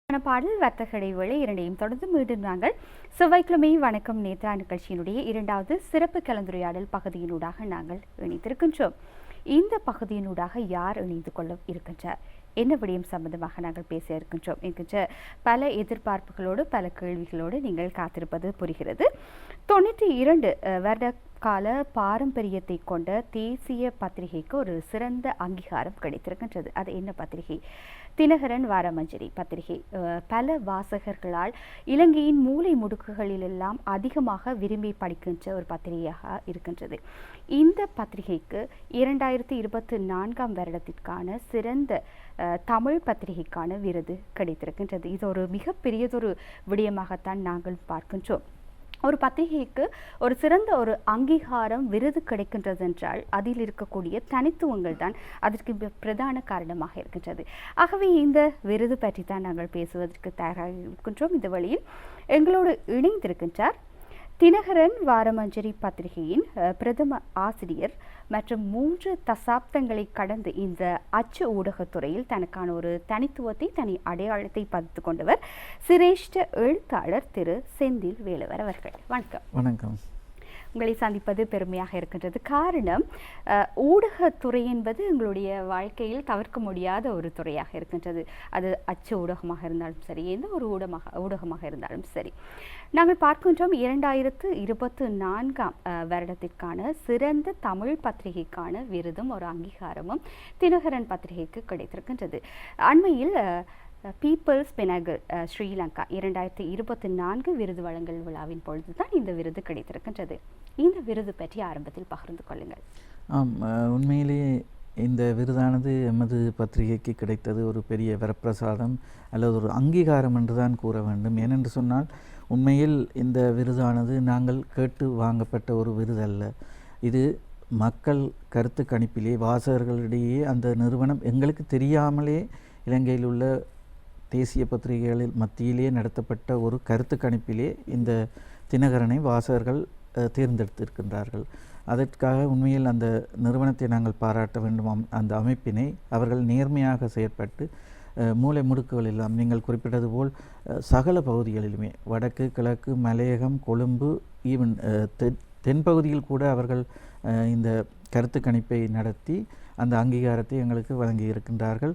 பாடல் வர்த்தக இடைவேளை இரண்டையும் தொடர்ந்து மீண்டும் நாங்கள் செவ்வாய்க்கிழமை வணக்கம் நேத்ரா நிகழ்ச்சியினுடைய இரண்டாவது சிறப்பு கலந்துரையாடல் பகுதியினூடாக நாங்கள் இணைந்திருக்கின்றோம். இந்த பகுதியினூடாக யார் இணைந்து கொள்ள இருக்கின்றார், என்ன விடயம் சம்பந்தமாக நாங்கள் பேச இருக்கின்றோம் என்கின்ற பல எதிர்பார்ப்புகளோடு பல கேள்விகளோடு நீங்கள் காத்திருப்பது புரிகிறது. 92 வருட கால பாரம்பரியத்தை கொண்ட தேசிய பத்திரிகைக்கு ஒரு சிறந்த அங்கீகாரம் கிடைத்திருக்கின்றது. அது என்ன பத்திரிகை? தினகரன் வாரமஞ்சரி பத்திரிகை. பல வாசகர்களால் இலங்கையின் மூலை முடுக்குகளிலெல்லாம் அதிகமாக விரும்பி படிக்கின்ற ஒரு பத்திரிகையாக இருக்கின்றது. இந்த பத்திரிகைக்கு 2024 வருடத்திற்கான சிறந்த தமிழ் பத்திரிகைக்கான விருது கிடைத்திருக்கின்றது. இது ஒரு மிகப்பெரியதொரு விடயமாகத்தான் நாங்கள் பார்க்கின்றோம். ஒரு பத்திரிகைக்கு ஒரு சிறந்த ஒரு அங்கீகாரம் விருது கிடைக்கின்றது என்றால் அதில் இருக்கக்கூடிய தனித்துவங்கள் தான் அதற்கு பிரதான காரணமாக இருக்கின்றது. ஆகவே இந்த விருது பற்றி தான் நாங்கள் பேசுவதற்கு தயாராக இருக்கின்றோம். இந்த வழியில் எங்களோடு இணைந்திருக்கின்றார் தினகரன் வாரமஞ்சரி பத்திரிகையின் பிரதம ஆசிரியர் மற்றும் 3 தசாப்தங்களை கடந்து இந்த அச்சு ஊடகத்துறையில் தனக்கான ஒரு தனித்துவத்தை தனி அடையாளத்தை பதித்து கொண்டவர் சிரேஷ்ட எழுத்தாளர் திரு செந்தில் வேலவர் அவர்கள். வணக்கம். வணக்கம். உங்களை சந்திப்பது பெருமையாக இருக்கின்றது. காரணம், ஊடகத்துறை என்பது எங்களுடைய வாழ்க்கையில் தவிர்க்க முடியாத ஒரு துறையாக இருக்கின்றது. அது அச்சு ஊடகமாக இருந்தாலும் சரி, எந்த ஒரு ஊடகமாக இருந்தாலும் சரி. நாங்கள் பார்க்கின்றோம் 2024 வருடத்திற்கான சிறந்த தமிழ் பத்திரிகைக்கான விருதும் ஒரு அங்கீகாரமும் தினகரன் பத்திரிகைக்கு கிடைத்திருக்கின்றது. அண்மையில் பீப்பிள்ஸ் பினகல் ஸ்ரீலங்கா 2024 விருது வழங்கல் விழாவின் பொழுதுதான் இந்த விருது கிடைத்திருக்கின்றது. இந்த விருது பற்றி ஆரம்பத்தில் பகிர்ந்து கொள்ளுங்கள். உண்மையிலேயே இந்த விருதானது எமது பத்திரிகைக்கு கிடைத்தது ஒரு பெரிய வரப்பிரசாதம் அல்லது ஒரு அங்கீகாரம் என்றுதான் கூற வேண்டும். ஏனென்று சொன்னால் உண்மையில் இந்த விருதானது நாங்கள் கேட்டு வாங்கப்பட்ட ஒரு விருது அல்ல. இது மக்கள் கருத்து கணிப்பிலே வாசகர்களிடையே அந்த நிறுவனம் எங்களுக்கு தெரியாமலே இலங்கையில் உள்ள தேசிய பத்திரிகைகளில் மத்தியிலே நடத்தப்பட்ட ஒரு கருத்து கணிப்பிலே இந்த தினகரனை வாசகர்கள் தேர்ந்தெடுத்திருக்கின்றார்கள். அதற்காக உண்மையில் அந்த நிறுவனத்தை நாங்கள் பாராட்ட வேண்டும். அந்த அமைப்பினை அவர்கள் நேர்மையாக செயற்பட்டு மூலை முடுக்குகள் எல்லாம் நீங்கள் குறிப்பிட்டது போல் சகல பகுதிகளிலுமே வடக்கு கிழக்கு மலையகம் கொழும்பு ஈவன் தென்பகுதியில் கூட அவர்கள் இந்த கருத்து கணிப்பை நடத்தி அந்த அங்கீகாரத்தை எங்களுக்கு வழங்கி இருக்கின்றார்கள்.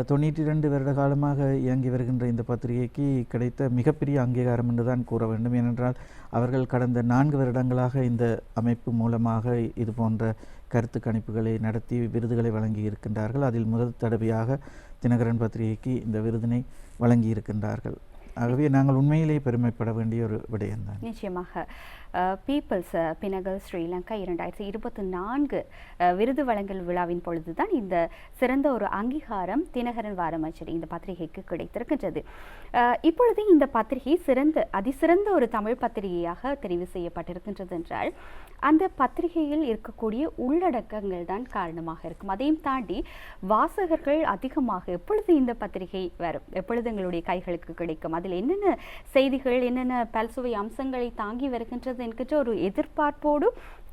92 வருட காலமாக இயங்கி வருகின்ற இந்த பத்திரிகைக்கு கிடைத்த மிகப்பெரிய அங்கீகாரம் என்று தான் கூற வேண்டும். ஏனென்றால் அவர்கள் கடந்த 4 வருடங்களாக இந்த அமைப்பு மூலமாக இது போன்ற கருத்து கணிப்புகளை நடத்தி விருதுகளை வழங்கி இருக்கின்றார்கள். அதில் முதல் தடவையாக தினகரன் பத்திரிகைக்கு இந்த விருதினை வழங்கி இருக்கின்றார்கள். ஆகவே நாங்கள் உண்மையிலேயே பெருமைப்பட வேண்டிய ஒரு விடயம்தான். நிச்சயமாக பீப்பிள்ஸ் பினகல் ஸ்ரீலங்கா 2024 விருது வழங்கல் விழாவின் பொழுதுதான் இந்த சிறந்த ஒரு அங்கீகாரம் தினகரன் வாரமஞ்சரி இந்த பத்திரிகைக்கு கிடைத்திருக்கின்றது. இப்பொழுது இந்த பத்திரிகை அதிசிறந்த ஒரு தமிழ் பத்திரிகையாக தெரிவு செய்யப்பட்டிருக்கின்றது என்றால் அந்த பத்திரிகையில் இருக்கக்கூடிய உள்ளடக்கங்கள் தான் காரணமாக இருக்கும். அதையும் தாண்டி வாசகர்கள் அதிகமாக எப்பொழுது இந்த பத்திரிகை வரும், எப்பொழுது எங்களுடைய கைகளுக்கு கிடைக்கும், அதில் என்னென்ன செய்திகள் என்னென்ன பல்சுவை அம்சங்களை தாங்கி வருகின்றது என்கின்ற ஒரு எதிர்பார்ப்போடு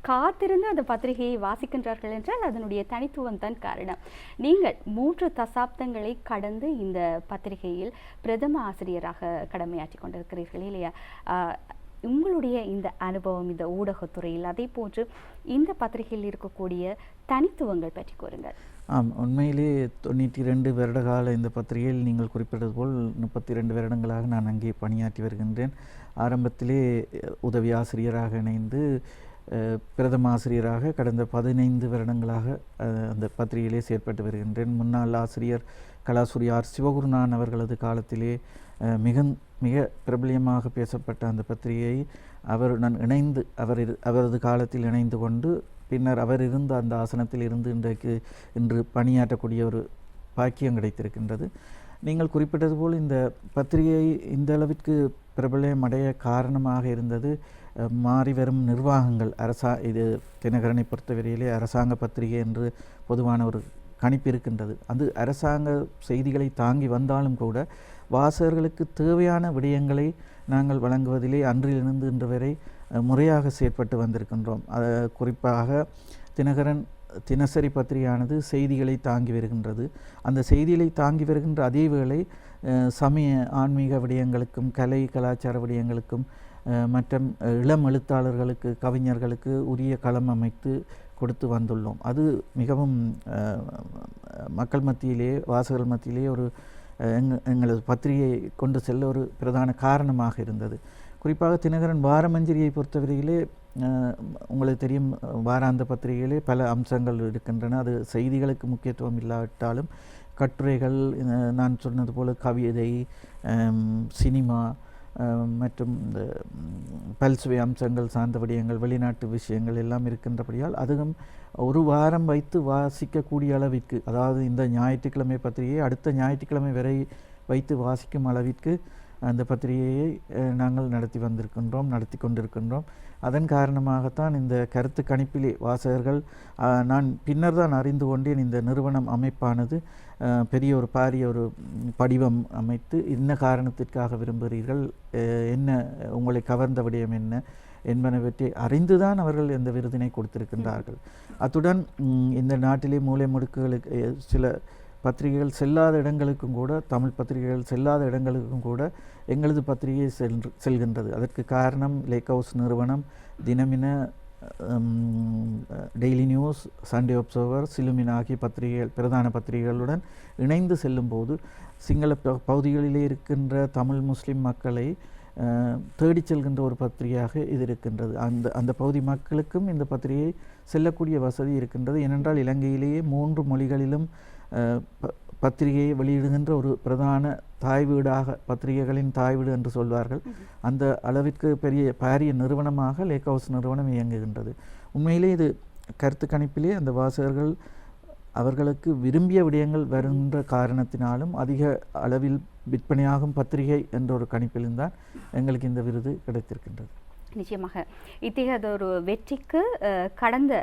காத்திருந்து அந்த பத்திரிகையை வாசிக்கின்றார்கள் என்றால் அதனுடைய தனித்துவம் தான் காரணம். நீங்கள் 3 தசாப்தங்களை கடந்து இந்த பத்திரிகையில் பிரதம ஆசிரியராக கடமையாற்றி கொண்டிருக்கிறீர்கள் இல்லையா? உங்களுடைய இந்த அனுபவம் இந்த ஊடகத்துறையில், அதே போன்று இந்த பத்திரிகையில் இருக்கக்கூடிய தனித்துவங்கள் பற்றி கூறுங்கள். உண்மையிலே 92 வருட கால இந்த பத்திரிகையில் நீங்கள் குறிப்பிட்டது போல் 32 வருடங்களாக நான் அங்கே பணியாற்றி வருகின்றேன். ஆரம்பத்திலே உதவி ஆசிரியராக இணைந்து பிரதம ஆசிரியராக கடந்த 15 வருடங்களாக அந்த பத்திரிகையிலே செயற்பட்டு வருகின்றேன். முன்னாள் ஆசிரியர் கலாசூரி ஆர் சிவகுருநான் அவர்களது காலத்திலே மிக பிரபலியமாக பேசப்பட்ட அந்த பத்திரிகையை நான் இணைந்து அவரது காலத்தில் இணைந்து கொண்டு பின்னர் அவர் இருந்த அந்த ஆசனத்தில் இருந்து இன்று பணியாற்றக்கூடிய ஒரு பாக்கியம் கிடைத்திருக்கின்றது. நீங்கள் குறிப்பிட்டது போல் இந்த பத்திரிகை இந்த அளவிற்கு பிரபலம் அடைய காரணமாக இருந்தது மாறி வரும் நிர்வாகங்கள். இது தினகரனை பொறுத்தவரையிலே அரசாங்க பத்திரிகை என்று பொதுவான ஒரு கணிப்பு இருக்கின்றது. அது அரசாங்க செய்திகளை தாங்கி வந்தாலும் கூட வாசகர்களுக்கு தேவையான விடயங்களை நாங்கள் வழங்குவதிலே அன்றிலிருந்து இன்று வரை முறையாக செயற்பட்டு வந்திருக்கின்றோம். குறிப்பாக தினகரன் தினசரி பத்திரிகையானது செய்திகளை தாங்கி வருகின்றது. அந்த செய்திகளை தாங்கி வருகின்ற அதே வேளை சமய ஆன்மீக விடயங்களுக்கும் கலை கலாச்சார விடயங்களுக்கும் மற்றும் இளம் எழுத்தாளர்களுக்கு கவிஞர்களுக்கு உரிய களம் அமைத்து கொடுத்து வந்துள்ளோம். அது மிகவும் மக்கள் மத்தியிலே வாசகர்கள் மத்தியிலே ஒரு எங்களது பத்திரிகை கொண்டு செல்ல ஒரு பிரதான காரணமாக இருந்தது. குறிப்பாக தினகரன் வாரமஞ்சரியை பொறுத்தவரையிலே உங்களுக்கு தெரியும், வாராந்த பத்திரிகையிலே பல அம்சங்கள் இருக்கின்றன. அது செய்திகளுக்கு முக்கியத்துவம் இல்லாவிட்டாலும் கட்டுரைகள், நான் சொன்னது போல கவிதை, சினிமா மற்றும் இந்த பல்சுவை அம்சங்கள் சார்ந்த விடயங்கள், வெளிநாட்டு விஷயங்கள் எல்லாம் இருக்கின்றபடியால் அதுவும் ஒரு வாரம் வைத்து வாசிக்கக்கூடிய அளவிற்கு, அதாவது இந்த ஞாயிற்றுக்கிழமை பத்திரிகையை அடுத்த ஞாயிற்றுக்கிழமை வரை வைத்து வாசிக்கும் அளவிற்கு அந்த பத்திரிகையை நாங்கள் நடத்தி கொண்டிருக்கின்றோம். அதன் காரணமாகத்தான் இந்த கருத்து கணிப்பிலே வாசகர்கள், நான் பின்னர் தான் அறிந்து கொண்டேன், இந்த நிறுவனம் அமைப்பானது பெரிய ஒரு பாரிய ஒரு படிவம் அமைத்து என்ன காரணத்திற்காக விரும்புகிறீர்கள், என்ன உங்களை கவர்ந்த விடயம் என்ன என்பனவற்றை அறிந்துதான் அவர்கள் இந்த விருதினை கொடுத்திருக்கின்றார்கள். அத்துடன் இந்த நாட்டிலே மூலை முடுக்குகளுக்கு சில பத்திரிகைகள் செல்லாத இடங்களுக்கும் கூட, தமிழ் பத்திரிகைகள் செல்லாத இடங்களுக்கும் கூட எங்களது பத்திரிகை செல்கின்றது. அதற்கு காரணம் லேக் ஹவுஸ் நிறுவனம் Dinamina, daily news, Sunday observer, சிலுமின் ஆகிய பத்திரிகைகள் பிரதான பத்திரிகைகளுடன் இணைந்து செல்லும்போது சிங்கள பகுதிகளிலே இருக்கின்ற தமிழ் முஸ்லிம் மக்களை தேடிச் செல்கின்ற ஒரு பத்திரிகையாக இது இருக்கின்றது. அந்த பகுதி மக்களுக்கும் இந்த பத்திரிகை செல்லக்கூடிய வசதி இருக்கின்றது. ஏனென்றால் இலங்கையிலேயே 3 மொழிகளிலும் பத்திரிகையை வெளியிடுகின்ற ஒரு பிரதான தாய் வீடாக, பத்திரிகைகளின் தாய் வீடு என்று சொல்வார்கள், அந்த அளவிற்கு பாரிய நிறுவனமாக லேக் ஹவுஸ் நிறுவனம் இயங்குகின்றது. உண்மையிலே இது கருத்து கணிப்பிலே அந்த வாசகர்கள் அவர்களுக்கு விரும்பிய விடயங்கள் வருகின்ற காரணத்தினாலும் அதிக அளவில் விற்பனையாகும் பத்திரிகை என்ற ஒரு கணிப்பில்தான் எங்களுக்கு இந்த விருது கிடைத்திருக்கின்றது. நிச்சயமாக இத்தகையதொரு வெற்றிக்கு கடந்த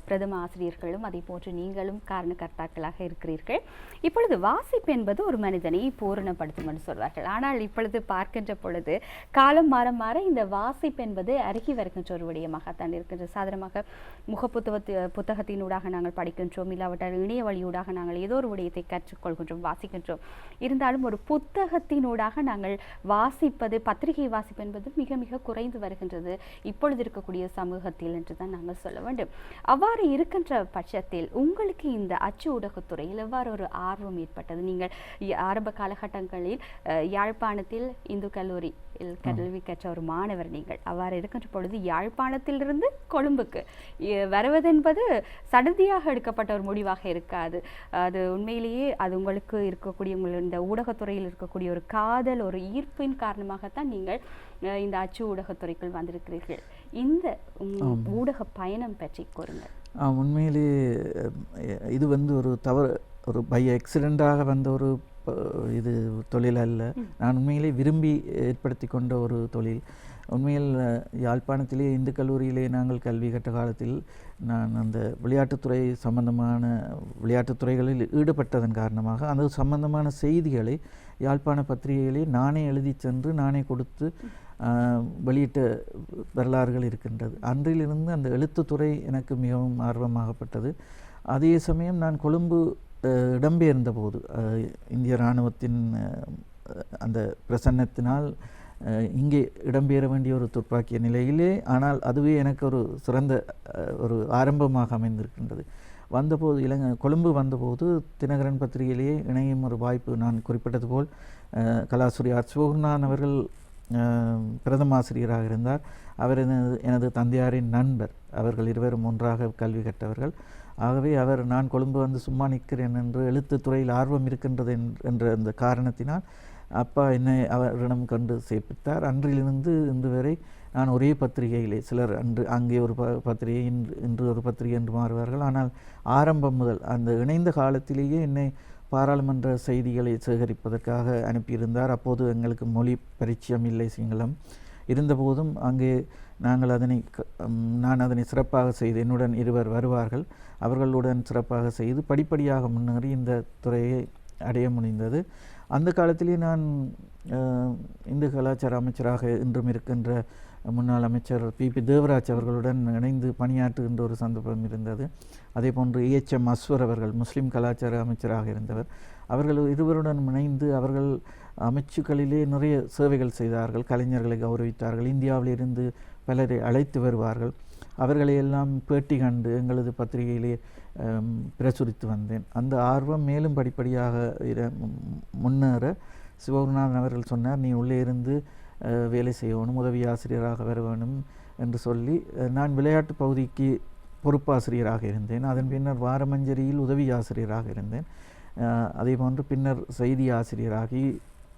பிரதம ஆசிரியர்களும் அதே போன்று நீங்களும் காரணகர்த்தாக்களாக இருக்கிறீர்கள். இப்பொழுது வாசிப்பு என்பது ஒரு மனிதனை பூரணப்படுத்தும் என்று சொல்வார்கள். ஆனால் இப்பொழுது பார்க்கின்ற பொழுது காலம் மாற மாற இந்த வாசிப்பு என்பது அருகி வருகின்ற ஒரு விடயமாகத்தான் இருக்கின்றது. சாதாரணமாக புத்தகத்தினூடாக நாங்கள் படிக்கின்றோம், இல்லாவிட்டால் இணைய வழியூடாக நாங்கள் ஏதோ ஒரு விடயத்தை கற்றுக்கொள்கின்றோம், வாசிக்கின்றோம். இருந்தாலும் ஒரு புத்தகத்தினூடாக நாங்கள் வாசிப்பது, பத்திரிகை வாசிப்பு என்பது மிக மிக குறைந்து வருகின்றது இப்பொழுது இருக்கக்கூடிய சமூகத்தில் என்று தான் நாங்கள் சொல்ல வேண்டும். அவ்வாறு இருக்கின்ற பட்சத்தில் உங்களுக்கு இந்த அச்சு ஊடகத்துறையில் எவ்வாறு ஒரு ஆர்வம் ஏற்பட்டது? நீங்கள் ஆரம்ப காலகட்டங்களில் யாழ்ப்பாணத்தில் இந்து கல்லூரி கல்வி கற்ற ஒரு மாணவர் நீங்கள். அவ்வாறு இருக்கின்ற பொழுது யாழ்ப்பாணத்திலிருந்து கொழும்புக்கு வருவதென்பது சடதியாக எடுக்கப்பட்ட ஒரு முடிவாக இருக்காது. அது உண்மையிலேயே அது உங்களுக்கு இருக்கக்கூடிய இந்த ஊடகத்துறையில் இருக்கக்கூடிய ஒரு காதல், ஒரு ஈர்ப்பின் காரணமாகத்தான் நீங்கள் இந்த அச்சு ஊடகத்துறைக்குள் வந்திருக்கிறீர்கள். இந்த ஊடக பயணம் பற்றி கூறுங்கள். உண்மையிலேயே இது ஒரு பை ஆக்சிடெண்டாக வந்த ஒரு இது தொழில் அல்ல. நான் உண்மையிலே விரும்பி ஏற்படுத்தி கொண்ட ஒரு தொழில். உண்மையில் யாழ்ப்பாணத்திலே இந்து கல்லூரியிலே நாங்கள் கல்வி கற்ற காலத்தில் நான் அந்த விளையாட்டுத்துறை சம்பந்தமான விளையாட்டுத்துறைகளில் ஈடுபட்டதன் காரணமாக அந்த சம்பந்தமான செய்திகளை யாழ்ப்பாண பத்திரிகைகளே நானே எழுதி சென்று நானே கொடுத்து வெளியிட்ட வரலாறுகள் இருக்கின்றது. அன்றிலிருந்து அந்த எழுத்துத்துறை எனக்கு மிகவும் ஆர்வமாகப்பட்டது. அதே சமயம் நான் கொழும்பு இடம்பெயர்ந்த போது இந்திய இராணுவத்தின் அந்த பிரசன்னத்தினால் இங்கே இடம்பெயர வேண்டிய ஒரு துப்பாக்கிய நிலையிலே, ஆனால் அதுவே எனக்கு ஒரு சிறந்த ஒரு ஆரம்பமாக அமைந்திருக்கின்றது. வந்தபோது கொழும்பு வந்தபோது தினகரன் பத்திரிகையிலேயே இணையும் ஒரு வாய்ப்பு. நான் குறிப்பிட்டது போல் கலாசுரி சிவகுருநாதன் அவர்கள் பிரதம ஆசிரியராக இருந்தார். அவர் எனது தந்தையாரின் நண்பர். அவர்கள் இருவரும் ஒன்றாக கல்வி கற்றவர்கள். ஆகவே நான் கொழும்பு வந்து சும்மா நிற்கிறேன் என்று எழுத்துத்துறையில் ஆர்வம் இருக்கின்றது என்ற அந்த காரணத்தினால் அப்பா என்னை அவரிடம் கண்டு சேர்ப்பித்தார். அன்றிலிருந்து இன்று வரை நான் ஒரே பத்திரிகையிலே, சிலர் அங்கே ஒரு பத்திரிகை, இன்று ஒரு பத்திரிகை என்று மாறுவார்கள். ஆனால் ஆரம்பம் முதல் அந்த இணைந்த காலத்திலேயே என்னை பாராளுமன்ற செய்திகளை சேகரிப்பதற்காக அனுப்பியிருந்தார். அப்போது எங்களுக்கு மொழி பரிச்சயம் இல்லை, சிங்களம் இருந்தபோதும் அங்கே நான் அதனை சிறப்பாக செய்து, என்னுடன் இருவர் வருவார்கள், அவர்களுடன் சிறப்பாக செய்து படிப்படியாக முன்னேறி இந்த துறையை அடைய முடிந்தது. அந்த காலத்திலே நான் இந்து கலாச்சார அமைச்சராக இன்றும் இருக்கின்ற முன்னாள் அமைச்சர் பி தேவராஜ் அவர்களுடன் இணைந்து பணியாற்றுகின்ற ஒரு சந்தர்ப்பம் இருந்தது. அதே போன்று ஏஎச்எம் அஸ்வர் அவர்கள் முஸ்லீம் கலாச்சார அமைச்சராக இருந்தவர். அவர்கள் இருவருடன் இணைந்து அவர்கள் அமைச்சுக்களிலே நிறைய சேவைகள் செய்தார்கள், கலைஞர்களை கௌரவித்தார்கள், இந்தியாவிலிருந்து பலரை அழைத்து வருவார்கள். அவர்களை எல்லாம் பேட்டி கண்டு எங்களது பத்திரிகையிலே பிரசுரித்து வந்தேன். அந்த ஆர்வம் மேலும் படிப்படியாக முன்னேற சிவகுருநாதன் அவர்கள் சொன்னார், நீ உள்ளே இருந்து வேலை செய்யணும், உதவி ஆசிரியராக வர வேணும் என்று சொல்லி நான் விளையாட்டு பகுதிக்கு பொறுப்பாசிரியராக இருந்தேன். அதன் பின்னர் வாரமஞ்சரியில் உதவி ஆசிரியராக இருந்தேன். அதே போன்று பின்னர் செய்தி ஆசிரியராகி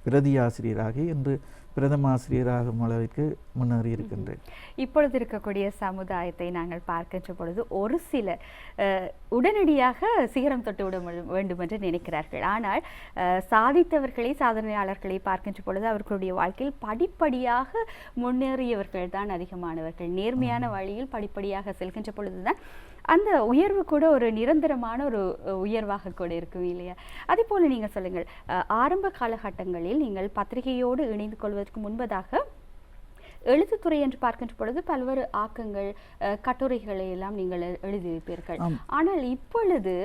பிரதி ஆசிரியராகி இன்று பிரதம ஆசிரியராகும் அளவிற்கு முன்னேறி இருக்கின்றேன். இப்பொழுது இருக்கக்கூடிய சமுதாயத்தை நாங்கள் பார்க்கின்ற பொழுது ஒரு சிலர் உடனடியாக சிகரம் தொட்டு விட வேண்டும் என்று நினைக்கிறார்கள். ஆனால் சாதித்தவர்களை, சாதனையாளர்களை பார்க்கின்ற பொழுது அவர்களுடைய வாழ்க்கையில் படிப்படியாக முன்னேறியவர்கள் தான் அதிகமானவர்கள். நேர்மையான வழியில் படிப்படியாக செல்கின்ற பொழுதுதான் அந்த உயர்வு கூட ஒரு நிரந்தரமான ஒரு உயர்வாக கூட இருக்கும் இல்லையா? அதே போல் நீங்கள் சொல்லுங்கள், ஆரம்ப காலகட்டங்களில் நீங்கள் பத்திரிகையோடு இணைந்து கொள்வதற்கு முன்பதாக எழுத்துத்துறை என்று பார்க்கின்ற பொழுது பல்வேறு ஆக்கங்கள், கட்டுரைகளை எல்லாம் நீங்கள் எழுதியிருப்பீர்கள். ஆனால் இப்பொழுது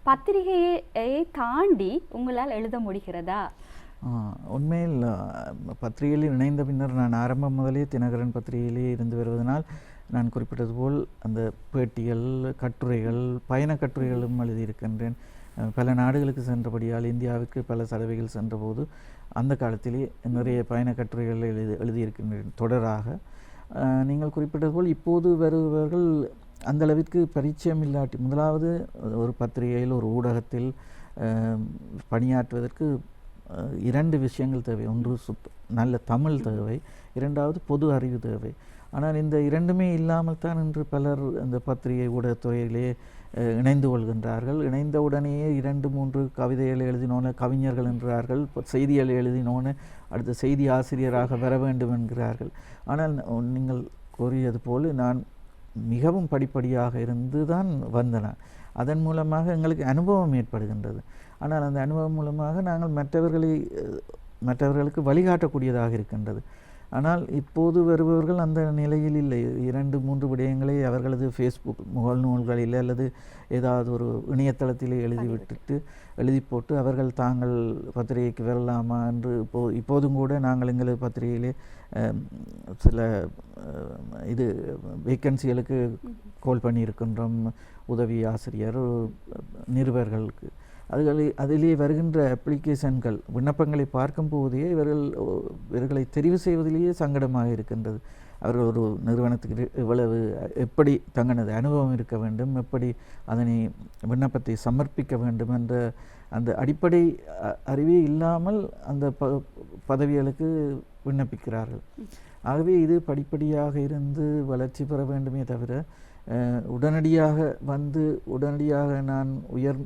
பத்திரிகையை தாண்டி உங்களால் எழுத முடிகிறதா? உண்மையில் பத்திரிகையில் இணைந்த பின்னர் நான் ஆரம்பம் முதலே தினகரன் பத்திரிகையிலே இருந்து வருவதனால் நான் குறிப்பிட்டது போல் அந்த பேட்டிகள், கட்டுரைகள், பயண கட்டுரைகளும் எழுதியிருக்கின்றேன். பல நாடுகளுக்கு சென்றபடியால் இந்தியாவுக்கு பல தடவைகள் சென்றபோது அந்த காலத்திலே நிறைய பயண கட்டுரைகள் எழுதியிருக்கின்றேன் தொடராக. நீங்கள் குறிப்பிட்டது போல் இப்போது வருபவர்கள் அந்த அளவிற்கு பரிச்சயம் இல்லாட்டி, முதலாவது ஒரு பத்திரிகையில் ஒரு ஊடகத்தில் பணியாற்றுவதற்கு இரண்டு விஷயங்கள் தேவை. ஒன்று நல்ல தமிழ் தேவை, இரண்டாவது பொது அறிவு தேவை. ஆனால் இந்த இரண்டுமே இல்லாமல் தான் இன்று பலர் அந்த பத்திரிகை ஊடகத்துறையிலே இணைந்து கொள்கின்றார்கள். இணைந்த உடனேயே 2-3 கவிதைகள் எழுதினோன்னு கவிஞர்கள் என்கிறார்கள், செய்திகள் எழுதினோன்னு அடுத்த செய்தி ஆசிரியராக வர வேண்டும் என்கிறார்கள். ஆனால் நீங்கள் கூறியது போல் நான் மிகவும் படிப்படியாக இருந்து தான் வந்தேன். அதன் மூலமாக எங்களுக்கு அனுபவம் ஏற்படுகின்றது. ஆனால் அந்த அனுபவம் மூலமாக நாங்கள் மற்றவர்களுக்கு வழிகாட்டக்கூடியதாக இருக்கின்றது. ஆனால் இப்போது வருபவர்கள் அந்த நிலையில் இல்லை. 2-3 விடயங்களை அவர்களது ஃபேஸ்புக் முகநூல்களில் அல்லது ஏதாவது ஒரு இணையதளத்திலே எழுதி போட்டு அவர்கள் தாங்கள் பத்திரிகைக்கு வரலாமா என்று இப்போதும் கூட நாங்கள் எங்களது பத்திரிகையிலே சில வேக்கன்சிகளுக்கு கால் பண்ணியிருக்கின்றோம், உதவி ஆசிரியர் நிருபர்களுக்கு. அதிலே வருகின்ற அப்ளிகேஷன்கள், விண்ணப்பங்களை பார்க்கும் போதே இவர்களை தெரிவு செய்வதிலேயே சங்கடமாக இருக்கின்றது. அவர்கள் ஒரு நிறுவனத்துக்கு இவ்வளவு எப்படி தங்களது அனுபவம் இருக்க வேண்டும், எப்படி அதனை விண்ணப்பத்தை சமர்ப்பிக்க வேண்டும் என்ற அந்த அடிப்படை அறிவே இல்லாமல் அந்த பதவிகளுக்கு விண்ணப்பிக்கிறார்கள். ஆகவே இது படிப்படியாக இருந்து வளர்ச்சி பெற வேண்டுமே தவிர உடனடியாக நான் உயர்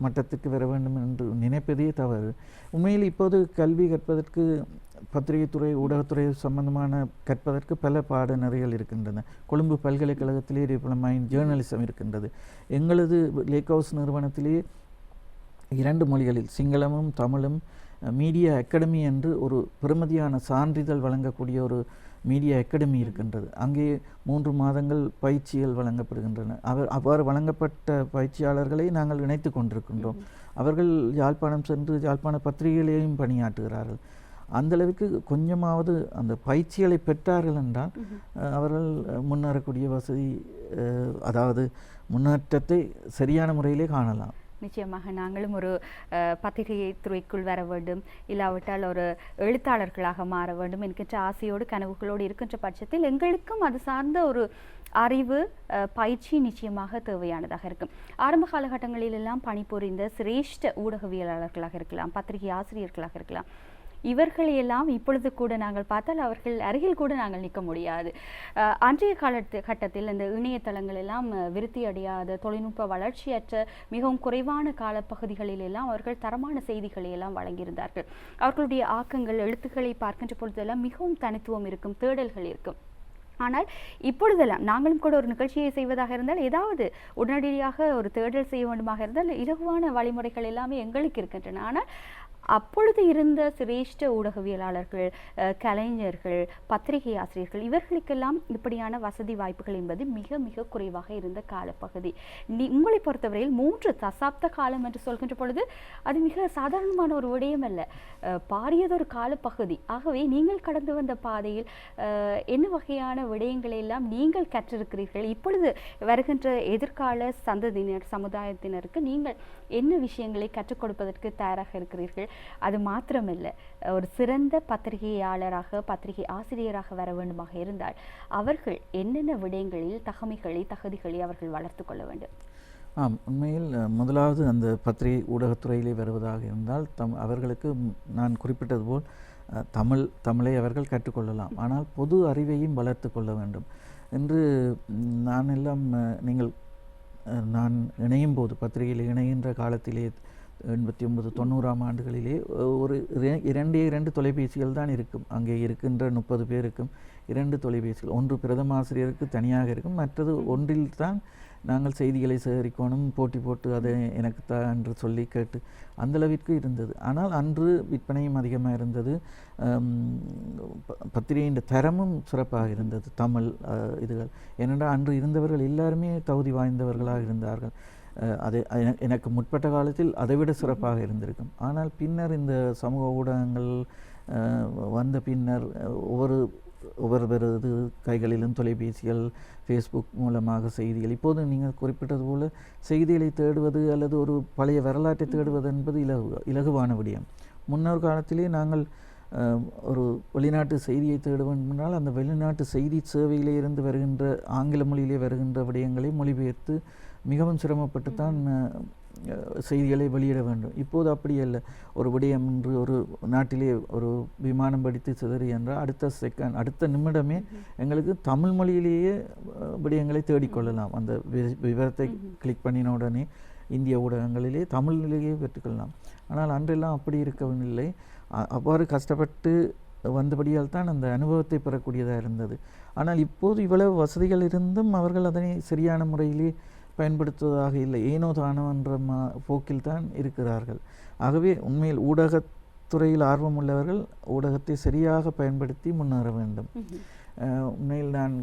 மட்டத்துக்கு வர வேண்டும் என்று நினைப்பதே தவறு. உண்மையில் இப்போது கல்வி கற்பதற்கு பத்திரிகைத்துறை, ஊடகத்துறை சம்பந்தமான கற்பதற்கு பல பாடநெறிகள் இருக்கின்றன. கொழும்பு பல்கலைக்கழகத்திலே டிப்ளமா இன் ஜேர்னலிசம் இருக்கின்றது. எங்களது லேக் ஹவுஸ் நிறுவனத்திலே 2 மொழிகளில் சிங்களமும் தமிழும் மீடியா அகாடமி என்று ஒரு பெறுமதியான சான்றிதழ் வழங்கக்கூடிய ஒரு மீடியா அகாடமி இருக்கின்றது. அங்கே 3 மாதங்கள் பயிற்சிகள் வழங்கப்படுகின்றன. அவ்வாறு வழங்கப்பட்ட பயிற்சியாளர்களை நாங்கள் இணைத்து கொண்டிருக்கின்றோம். அவர்கள் யாழ்ப்பாணம் சென்று யாழ்ப்பாண பத்திரிகைகளையும் பணியாற்றுகிறார்கள். அந்தளவுக்கு கொஞ்சமாவது அந்த பயிற்சிகளை பெற்றார்கள் என்றால் அவர்கள் முன்னேறக்கூடிய வசதி, அதாவது முன்னேற்றத்தை சரியான முறையிலே காணலாம். நிச்சயமாக நாங்களும் ஒரு பத்திரிகை துறைக்குள் வர வேண்டும், இல்லாவிட்டால் ஒரு எழுத்தாளர்களாக மாற வேண்டும் என்கின்ற ஆசையோடு கனவுகளோடு இருக்கின்ற பட்சத்தில் எங்களுக்கும் அது சார்ந்த ஒரு அறிவு, பயிற்சி நிச்சயமாக தேவையானதாக இருக்கும். ஆரம்ப காலகட்டங்களிலெல்லாம் பணிபுரிந்த சிரேஷ்ட ஊடகவியலாளர்களாக இருக்கலாம், பத்திரிகை ஆசிரியர்களாக இருக்கலாம், இவர்களையெல்லாம் இப்பொழுது கூட நாங்கள் பார்த்தால் அவர்கள் அருகில் கூட நாங்கள் நிற்க முடியாது. அன்றைய கட்டத்தில் இந்த இணையதளங்கள் எல்லாம் விருத்தி அடையாத, தொழில்நுட்ப வளர்ச்சியற்ற மிகவும் குறைவான காலப்பகுதிகளில் எல்லாம் அவர்கள் தரமான செய்திகளை எல்லாம் வழங்கியிருந்தார்கள். அவர்களுடைய ஆக்கங்கள், எழுத்துக்களை பார்க்கின்ற பொழுதெல்லாம் மிகவும் தனித்துவம் இருக்கும், தேடல்கள் இருக்கும். ஆனால் இப்பொழுதெல்லாம் நாங்களும் கூட ஒரு நிகழ்ச்சியை செய்வதாக இருந்தால் ஏதாவது உடனடியாக ஒரு தேடல் செய்ய வேண்டுமாக இருந்தால் இலகுவான வழிமுறைகள் எல்லாமே எங்களுக்கு இருக்கின்றன. ஆனால் அப்பொழுது இருந்த சிரேஷ்ட ஊடகவியலாளர்கள், கலைஞர்கள், பத்திரிகை ஆசிரியர்கள் இவர்களுக்கெல்லாம் இப்படியான வசதி வாய்ப்புகள் என்பது மிக மிக குறைவாக இருந்த காலப்பகுதி. உங்களை பொறுத்தவரையில் 3 தசாப்த காலம் என்று சொல்கின்ற பொழுது அது மிக சாதாரணமான ஒரு விடயம் அல்ல, பாரியதொரு காலப்பகுதி. ஆகவே நீங்கள் கடந்து வந்த பாதையில் என்ன வகையான விடயங்களை எல்லாம் நீங்கள் கற்றிருக்கிறீர்கள்? இப்பொழுது வருகின்ற எதிர்கால சந்ததியினர், சமுதாயத்தினருக்கு நீங்கள் என்ன விஷயங்களை கற்றுக் கொடுப்பதற்கு தயாராக இருக்கிறீர்கள்? அது மாத்திரமல்ல, ஒரு சிறந்த பத்திரிகையாளராக, பத்திரிகை ஆசிரியராக வர வேண்டுமாக இருந்தால் அவர்கள் என்னென்ன விடயங்களில் தகுதிகளை அவர்கள் வளர்த்து கொள்ள வேண்டும்? உண்மையில் முதலாவது அந்த பத்திரிகை ஊடகத்துறையிலே வருவதாக இருந்தால் அவர்களுக்கு நான் குறிப்பிட்டது போல் தமிழை அவர்கள் கற்றுக்கொள்ளலாம். ஆனால் பொது அறிவையும் வளர்த்து கொள்ள வேண்டும் என்று நான் இணையும் போது, பத்திரிகையில் இணைகின்ற காலத்திலே 89 90ஆம் ஆண்டுகளிலே ஒரு 2 தொலைபேசிகள் தான் இருக்கும். அங்கே இருக்கின்ற 30 பேருக்கும் 2 தொலைபேசிகள், ஒன்று பிரதம ஆசிரியருக்கு தனியாக இருக்கும், மற்றது ஒன்றில் தான் நாங்கள் செய்திகளை சேகரிக்கணும், போட்டி போட்டு அதை எனக்கு தான் என்று சொல்லி கேட்டு அந்தளவிற்கு இருந்தது. ஆனால் அன்று விற்பனையும் அதிகமாக இருந்தது, பத்திரிகையின் தரமும் சிறப்பாக இருந்தது. தமிழ் இதுகள் ஏனென்றால் அன்று இருந்தவர்கள் எல்லாருமே தகுதி வாய்ந்தவர்களாக இருந்தார்கள். அது எனக்கு முற்பட்ட காலத்தில் அதைவிட சிறப்பாக இருந்திருக்கும். ஆனால் பின்னர் இந்த சமூக ஊடகங்கள் வந்த பின்னர் ஒவ்வொருவரது கைகளிலும் தொலைபேசிகள், ஃபேஸ்புக் மூலமாக செய்திகள், இப்போது நீங்கள் குறிப்பிட்டது போல செய்திகளை தேடுவது அல்லது ஒரு பழைய வரலாற்றை தேடுவது என்பது இலகுவான விடயம். முன்னொரு காலத்திலே நாங்கள் ஒரு வெளிநாட்டு செய்தியை தேட வேண்டுமென்றால் அந்த வெளிநாட்டு செய்தி சேவையிலே இருந்து வருகின்ற ஆங்கில மொழியிலே வருகின்ற விடயங்களை மொழிபெயர்த்து மிகவும் சிரமப்பட்டு தான் செய்திகளை வெளியிட வேண்டும். இப்போது அப்படி அல்ல. ஒரு விடயம் என்று ஒரு நாட்டிலே ஒரு விமானம் படித்து சிதறி என்றால் அடுத்த நிமிடமே எங்களுக்கு தமிழ் மொழியிலேயே விடயங்களை தேடிக்கொள்ளலாம். அந்த விவரத்தை கிளிக் பண்ணின உடனே இந்திய ஊடகங்களிலே தமிழிலேயே பெற்றுக்கொள்ளலாம். ஆனால் அன்றெல்லாம் அப்படி இருக்கவில்லை. அவ்வாறு கஷ்டப்பட்டு வந்தபடியால் தான் அந்த அனுபவத்தை பெறக்கூடியதாக இருந்தது. ஆனால் இப்போது இவ்வளவு வசதிகள் இருந்தும் அவர்கள் அதனை சரியான முறையிலே பயன்படுத்துவதாக இல்லை, ஏனோ தானோ என்ற போக்கில் தான் இருக்கிறார்கள். ஆகவே உண்மையில் ஊடகத்துறையில் ஆர்வம் உள்ளவர்கள் ஊடகத்தை சரியாக பயன்படுத்தி முன்னேற வேண்டும். உண்மையில் நான்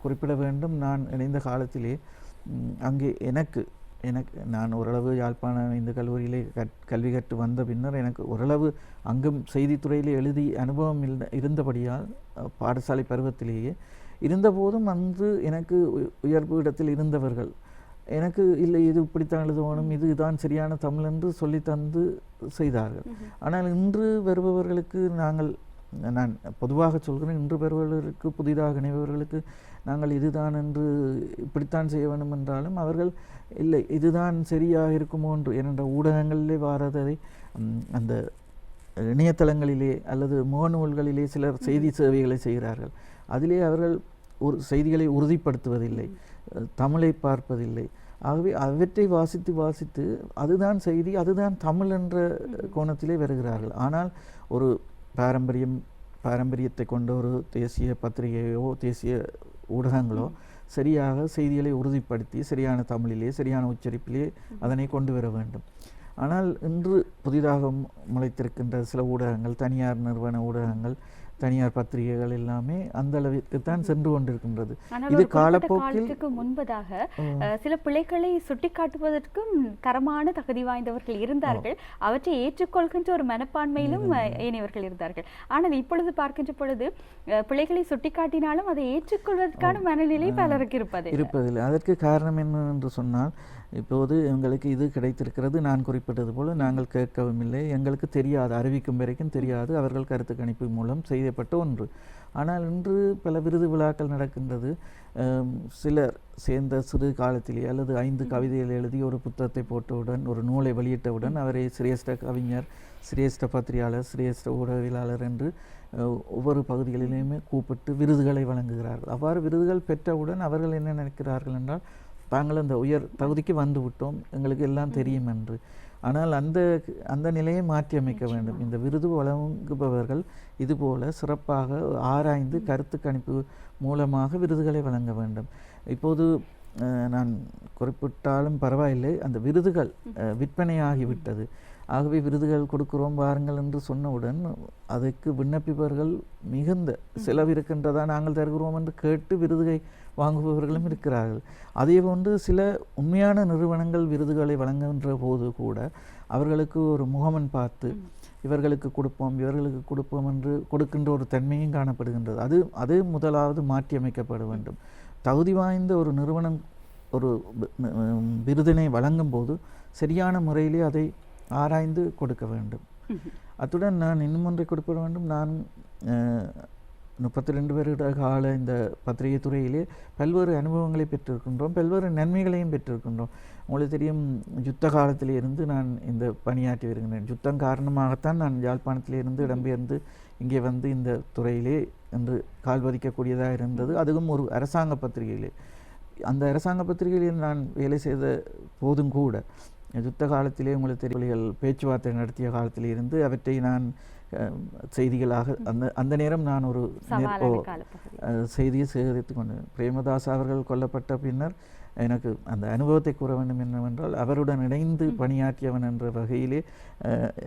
குறிப்பிட வேண்டும், நான் இணைந்த காலத்திலே அங்கே எனக்கு நான் ஓரளவு யாழ்ப்பாண இந்த கல்லூரியிலே கல்வி கற்று வந்த பின்னர் எனக்கு ஓரளவு அங்கும் செய்தித்துறையிலே எழுதி அனுபவம் இருந்தபடியால் பாடசாலை பருவத்திலேயே இருந்தபோதும் அன்று எனக்கு உயர்வு இடத்தில் இருந்தவர்கள் எனக்கு இல்லை, இது இப்படித்தான் எழுதணும், இதுதான் சரியான தமிழ் என்று சொல்லி தந்து செய்தார்கள். ஆனால் இன்று வருபவர்களுக்கு நான் பொதுவாக சொல்கிறேன், இன்று வருபவர்களுக்கு புதிதாக இணைபவர்களுக்கு நாங்கள் இதுதான் என்று இப்படித்தான் செய்ய வேண்டும் என்றாலும் அவர்கள் இல்லை, இதுதான் சரியாக இருக்குமோ என்று என்ற ஊடகங்களிலே வாரதை அந்த இணையதளங்களிலே அல்லது முகநூல்களிலே சிலர் செய்தி சேவைகளை செய்கிறார்கள். அதிலே அவர்கள் ஒரு செய்திகளை உறுதிப்படுத்துவதில்லை, தமிழை பார்ப்பதில்லை. ஆகவே அவற்றை வாசித்து அதுதான் செய்தி, அதுதான் தமிழ் என்ற கோணத்திலே வருகிறார்கள். ஆனால் ஒரு பாரம்பரியத்தை கொண்ட ஒரு தேசிய பத்திரிகையோ தேசிய ஊடகங்களோ சரியாக செய்திகளை உறுதிப்படுத்தி சரியான தமிழிலே சரியான உச்சரிப்பிலே அதனை கொண்டு வர வேண்டும். ஆனால் இன்று புதிதாக முளைத்திருக்கின்ற சில ஊடகங்கள், தனியார் நிறுவன ஊடகங்கள், தனியார் பத்திரிகைகள் எல்லாமே அந்த அளவிற்கு தான் சென்று கொண்டிருக்கின்றது. இது காலப்போக்கிற்கு முன்பதாக சில பிழைகளை சுட்டிக்காட்டுவதற்கும் தரமான தகுதி வாய்ந்தவர்கள் இருந்தார்கள். அவற்றை ஏற்றுக்கொள்கின்ற ஒரு மனப்பான்மையிலும் ஏனையவர்கள் இருந்தார்கள். ஆனால் இப்பொழுது பார்க்கின்ற பொழுது பிழைகளை சுட்டிக்காட்டினாலும் அதை ஏற்றுக்கொள்வதற்கான மனநிலை பலருக்கு இருப்பதில்லை. அதற்கு காரணம் என்ன என்று சொன்னால், இப்போது எங்களுக்கு இது கிடைத்திருக்கிறது, நான் குறிப்பிட்டது போல நாங்கள் கேட்கவும் இல்லை, எங்களுக்கு தெரியாது, அறிவிக்கும் வரைக்கும் தெரியாது, அவர்கள் கருத்து கணிப்பு மூலம் செய்யப்பட்ட ஒன்று. ஆனால் இன்று பல விருது விழாக்கள் நடக்கின்றது. சிலர் சேர்ந்த சிறு காலத்திலே அல்லது 5 கவிதைகள் எழுதி ஒரு புத்தகத்தை போட்டவுடன், ஒரு நூலை வெளியிட்டவுடன் அவரை சிரேஷ்ட கவிஞர், சிரேஷ்ட பத்திரிகையாளர், சிரேஷ்ட ஊடகவியலாளர் என்று ஒவ்வொரு பகுதிகளிலுமே கூப்பிட்டு விருதுகளை வழங்குகிறார்கள். அவ்வாறு விருதுகள் பெற்றவுடன் அவர்கள் என்ன நினைக்கிறார்கள் என்றால், தாங்கள் அந்த உயர் தகுதிக்கு வந்து விட்டோம், எங்களுக்கு எல்லாம் தெரியும் என்று. ஆனால் அந்த நிலையை மாற்றி அமைக்க வேண்டும். இந்த விருது வழங்குபவர்கள் இதுபோல சிறப்பாக ஆராய்ந்து கருத்து கணிப்பு மூலமாக விருதுகளை வழங்க வேண்டும். இப்போது நான் குறிப்பிட்டாலும் பரவாயில்லை, அந்த விருதுகள் விற்பனையாகிவிட்டது. ஆகவே விருதுகள் கொடுக்கிறோம் வாருங்கள் என்று சொன்னவுடன் அதுக்கு விண்ணப்பிப்பவர்கள் மிகுந்த செலவு இருக்கின்றதா, நாங்கள் தருகிறோம் என்று கேட்டு விருதுகை வாங்குபவர்களும் இருக்கிறார்கள். அதே போன்று சில உண்மையான நிறுவனங்கள் விருதுகளை வழங்குகின்ற போது கூட அவர்களுக்கு ஒரு முகமன் பார்த்து இவர்களுக்கு கொடுப்போம் என்று கொடுக்கின்ற ஒரு தன்மையும் காணப்படுகின்றது. அது முதலாவது மாற்றி அமைக்கப்பட வேண்டும். தகுதி வாய்ந்த ஒரு நிறுவனம் ஒரு விருதினை வழங்கும் போது சரியான முறையிலே அதை ஆராய்ந்து கொடுக்க வேண்டும். அத்துடன் நான் இன்னும் ஒன்றை கொடுக்க வேண்டும். நான் 32 வருட கால இந்த பத்திரிகை துறையிலே பல்வேறு அனுபவங்களை பெற்றிருக்கின்றோம், பல்வேறு நன்மைகளையும் பெற்றிருக்கின்றோம். உங்களுக்கு தெரியும், யுத்த காலத்திலே இருந்து நான் இந்த பணியாற்றி வருகின்றேன். யுத்தம் காரணமாகத்தான் நான் யாழ்ப்பாணத்திலே இருந்து இடம்பெயர்ந்து இங்கே வந்து இந்த துறையிலே என்று கால் பதிக்கக்கூடியதாக இருந்தது. அதுவும் ஒரு அரசாங்க பத்திரிகையிலே. அந்த அரசாங்க பத்திரிகையில் நான் வேலை செய்த போதும் கூட யுத்த காலத்திலே உங்களுக்கு தெரியும் பேச்சுவார்த்தை நடத்திய காலத்திலே இருந்து அவற்றை நான் செய்திகளாக அந்த நேரம் நான் ஒரு செய்தியை சேகரித்து கொண்டேன். பிரேமதாஸ் அவர்கள் கொல்லப்பட்ட பின்னர் எனக்கு அந்த அனுபவத்தை கூற வேண்டும் என்னவென்றால், அவருடன் இணைந்து பணியாற்றியவன் என்ற வகையிலே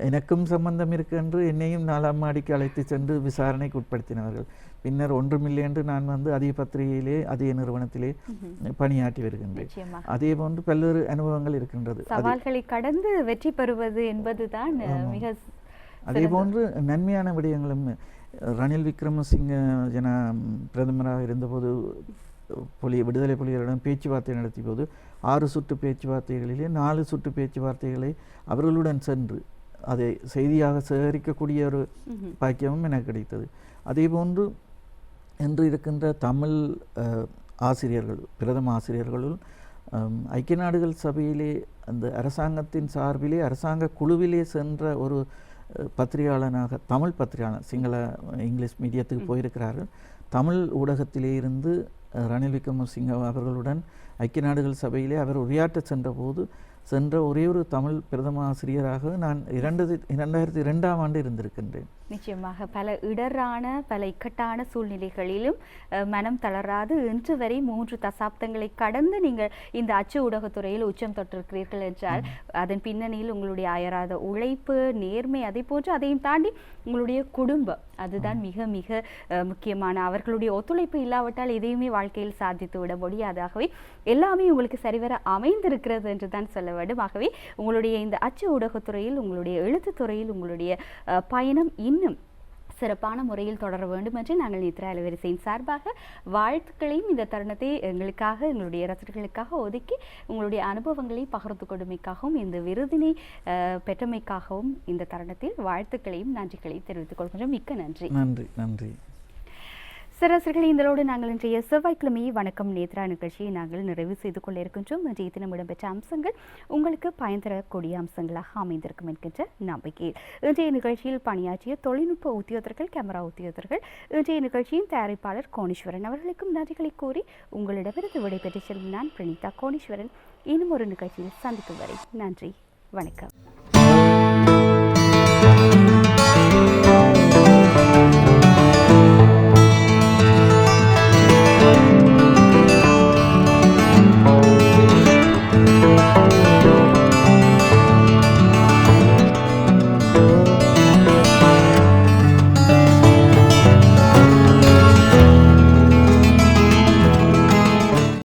எனக்கும் சம்பந்தம் இருக்கு என்று என்னையும் 4ஆம் மாடிக்கு அழைத்து சென்று விசாரணைக்கு உட்படுத்தினவர்கள். பின்னர் ஒன்றுமில்லை என்று நான் வந்து அதே பத்திரிகையிலே அதே நிறுவனத்திலே பணியாற்றி வருகின்றேன். அதே போன்று பல்வேறு அனுபவங்கள் இருக்கின்றது. சவால்களை கடந்து வெற்றி பெறுவது என்பதுதான் மிக அதே போன்று நன்மையான விடயங்களும். ரணில் விக்ரமசிங்க பிரதமராக இருந்தபோது விடுதலை புலிகளிடம் பேச்சுவார்த்தை நடத்திய போது 6 சுற்று பேச்சுவார்த்தைகளிலே 4 சுற்று பேச்சுவார்த்தைகளை அவர்களுடன் சென்று அதை செய்தியாக சேகரிக்கக்கூடிய ஒரு பாக்கியமும் எனக்கு கிடைத்தது. அதே போன்று இன்று இருக்கின்ற தமிழ் ஆசிரியர்கள், பிரதம ஆசிரியர்களுள் ஐக்கிய நாடுகள் சபையிலே அந்த அரசாங்கத்தின் சார்பிலே அரசாங்க குழுவிலே சென்ற ஒரு பத்திரிகையாளனாக, தமிழ் பத்திரிகையாளர், சிங்கள இங்கிலீஷ் மீடியத்துக்கு போயிருக்கிறார்கள். தமிழ் ஊடகத்திலே இருந்து ரணில் விக்ரமசிங்க அவர்களுடன் ஐக்கிய நாடுகள் சபையிலே அவர் உரையாற்ற சென்ற ஒரே ஒரு தமிழ் பிரதம ஆசிரியராக நான் 2002ஆம் ஆண்டு இருந்திருக்கின்றேன். நிச்சயமாக பல இடரான பல இக்கட்டான சூழ்நிலைகளிலும் மனம் தளராது இன்று வரை 3 தசாப்தங்களை கடந்து நீங்கள் இந்த அச்சு ஊடகத்துறையில் உச்சம் தொட்டிருக்கிறீர்கள் என்றால் அதன் பின்னணியில் உங்களுடைய அயராத உழைப்பு, நேர்மை, அதை போன்று அதையும் தாண்டி உங்களுடைய குடும்பம், அதுதான் மிக மிக முக்கியமான. அவர்களுடைய ஒத்துழைப்பு இல்லாவிட்டால் எதையுமே வாழ்க்கையில் சாதித்து விட முடியாதாகவே எல்லாமே உங்களுக்கு சரிவர அமைந்திருக்கிறது என்று தான் சொல்ல வேண்டும். ஆகவே உங்களுடைய இந்த அச்சு ஊடகத்துறையில், உங்களுடைய எழுத்துத்துறையில் உங்களுடைய பயணம் இன்னும் சிறப்பான முறையில் தொடர வேண்டும் என்று நாங்கள் நேத்ரா அலைவரிசையின் சார்பாக வாழ்த்துக்களையும் இந்த தருணத்தை எங்களுக்காக, எங்களுடைய ரசிகர்களுக்காக ஒதுக்கி உங்களுடைய அனுபவங்களை பகிர்ந்து கொடுமைக்காகவும் இந்த விருதினை பெற்றமைக்காகவும் இந்த தருணத்தில் வாழ்த்துக்களையும் நன்றிகளையும் தெரிவித்துக் கொள்கின்றோம். மிக்க நன்றி. நன்றி. நன்றி. சிறசர்களே, இதோடு நாங்கள் இன்றைய செவ்வாய்க்கிழமை வணக்கம் நேத்ரா நிகழ்ச்சியை நாங்கள் நிறைவு செய்து கொள்ள இருக்கின்றோம். இன்றைய தினம் இடம்பெற்ற அம்சங்கள் உங்களுக்கு பயன் தரக்கூடிய அம்சங்களாக அமைந்திருக்கும் என்கின்ற நம்பிக்கையில் இன்றைய நிகழ்ச்சியில் பணியாற்றிய தொழில்நுட்ப உத்தியோகர்கள், கேமரா உத்தியோகர்கள், இன்றைய நிகழ்ச்சியின் தயாரிப்பாளர் கோணீஸ்வரன் அவர்களுக்கும் நன்றிகளை கூறி உங்களிடமிருந்து விடைபெற்று செல்லும் நான் பிரணீதா கோணீஸ்வரன். இன்னும் ஒரு நிகழ்ச்சியில் சந்திக்கும் வரை நன்றி, வணக்கம்.